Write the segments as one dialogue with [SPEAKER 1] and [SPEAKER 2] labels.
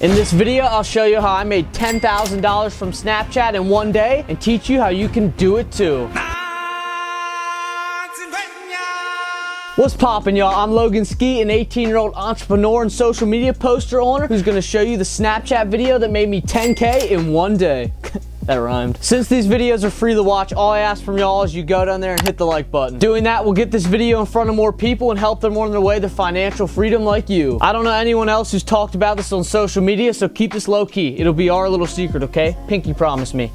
[SPEAKER 1] In this video, I'll show you how I made $10,000 from Snapchat in one day and teach you how you can do it too. What's poppin', y'all? I'm Logan Ski, an 18-year-old entrepreneur and social media poster owner who's gonna show you the Snapchat video that made me 10K in one day. That rhymed. Since these videos are free to watch, all I ask from y'all is you go down there and hit the like button. Doing that will get this video in front of more people and help them on their way to financial freedom like you. I don't know anyone else who's talked about this on social media, so keep this low key. It'll be our little secret, okay? Pinky promise me.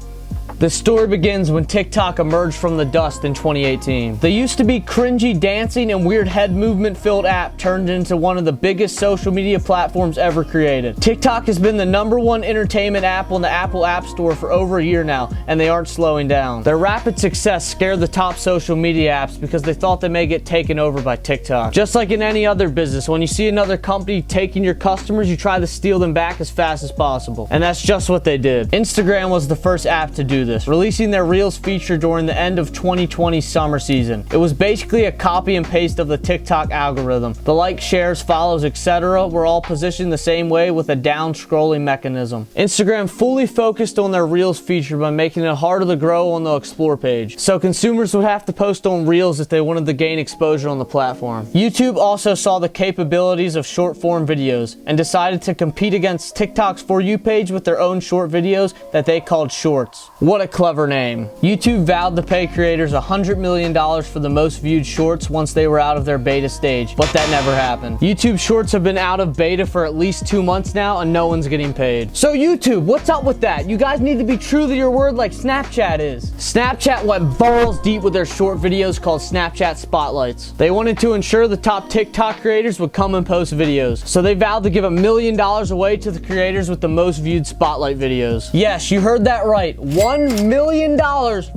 [SPEAKER 1] The story begins when TikTok emerged from the dust in 2018. The used to be cringy dancing and weird head movement filled app turned into one of the biggest social media platforms ever created. TikTok has been the #1 entertainment app on the Apple App Store for over a year now, and they aren't slowing down. Their rapid success scared the top social media apps because they thought they may get taken over by TikTok. Just like in any other business, when you see another company taking your customers, you try to steal them back as fast as possible. And that's just what they did. Instagram was the first app to do this, releasing their Reels feature during the end of 2020 summer season. It was basically a copy and paste of the TikTok algorithm. The likes, shares, follows, etc. were all positioned the same way with a down scrolling mechanism. Instagram fully focused on their Reels feature by making it harder to grow on the Explore page. So consumers would have to post on Reels if they wanted to gain exposure on the platform. YouTube also saw the capabilities of short form videos and decided to compete against TikTok's For You page with their own short videos that they called Shorts. What a clever name. YouTube vowed to pay creators $100 million for the most viewed shorts once they were out of their beta stage, but that never happened. YouTube Shorts have been out of beta for at least 2 months now and no one's getting paid. So YouTube, what's up with that? You guys need to be true to your word like Snapchat is. Snapchat went balls deep with their short videos called Snapchat Spotlights. They wanted to ensure the top TikTok creators would come and post videos, so they vowed to give $1 million away to the creators with the most viewed Spotlight videos. Yes, you heard that right. $1 million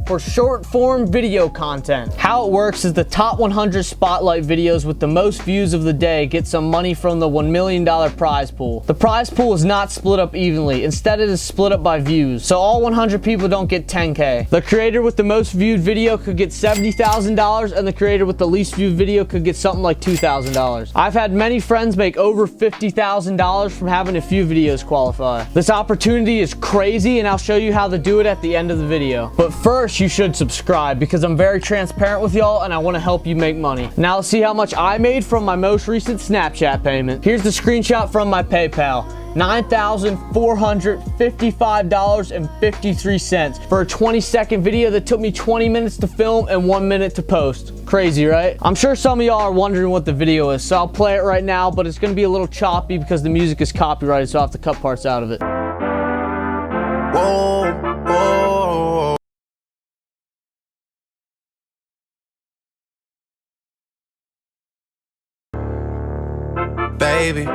[SPEAKER 1] for short form video content. How it works is the top 100 Spotlight videos with the most views of the day get some money from the $1 million prize pool. The prize pool is not split up evenly. Instead, it is split up by views. So all 100 people don't get 10K. The creator with the most viewed video could get $70,000 and the creator with the least viewed video could get something like $2,000. I've had many friends make over $50,000 from having a few videos qualify. This opportunity is crazy and I'll show you how to do it at the end of the video. But first, you should subscribe because I'm very transparent with y'all and I want to help you make money. Now let's see how much I made from my most recent Snapchat payment. Here's the screenshot from my PayPal. $9,455.53 for a 20-second video that took me 20 minutes to film and 1 minute to post. Crazy, right? I'm sure some of y'all are wondering what the video is, so I'll play it right now, but it's gonna be a little choppy because the music is copyrighted, so I'll have to cut parts out of it.
[SPEAKER 2] Whoa, whoa. Baby,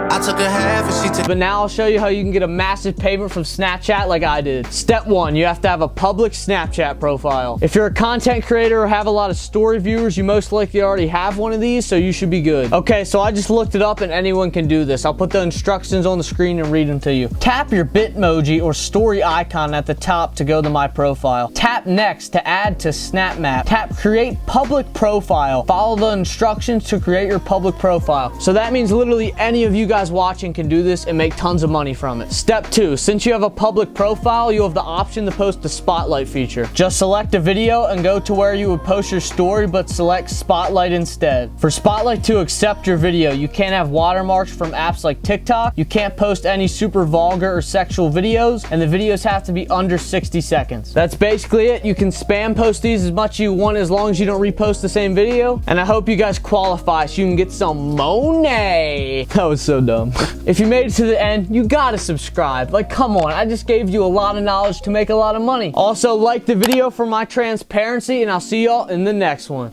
[SPEAKER 2] I took a half and she took.
[SPEAKER 1] But now I'll show you how you can get a massive payment from Snapchat like I did. Step 1, you have to have a public Snapchat profile. If you're a content creator or have a lot of story viewers, you most likely already have one of these, so you should be good. Okay, so I just looked it up and anyone can do this. I'll put the instructions on the screen and read them to you. Tap your Bitmoji or story icon at the top to go to my profile. Tap next to add to Snap Map. Tap create public profile. Follow the instructions to create your public profile. So that means literally any of you guys watching can do this and make tons of money from it. Step 2, since you have a public profile, you have the option to post the Spotlight feature. Just select a video and go to where you would post your story, but select Spotlight instead. For Spotlight to accept your video, you can't have watermarks from apps like TikTok, you can't post any super vulgar or sexual videos, and the videos have to be under 60 seconds. That's basically it. You can spam post these as much as you want as long as you don't repost the same video, and I hope you guys qualify so you can get some money. That was so dumb. If you made it to the end, you gotta subscribe. Like, come on, I just gave you a lot of knowledge to make a lot of money. Also, like the video for my transparency, and I'll see y'all in the next one.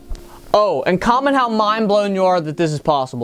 [SPEAKER 1] Oh, and comment how mind-blown you are that this is possible.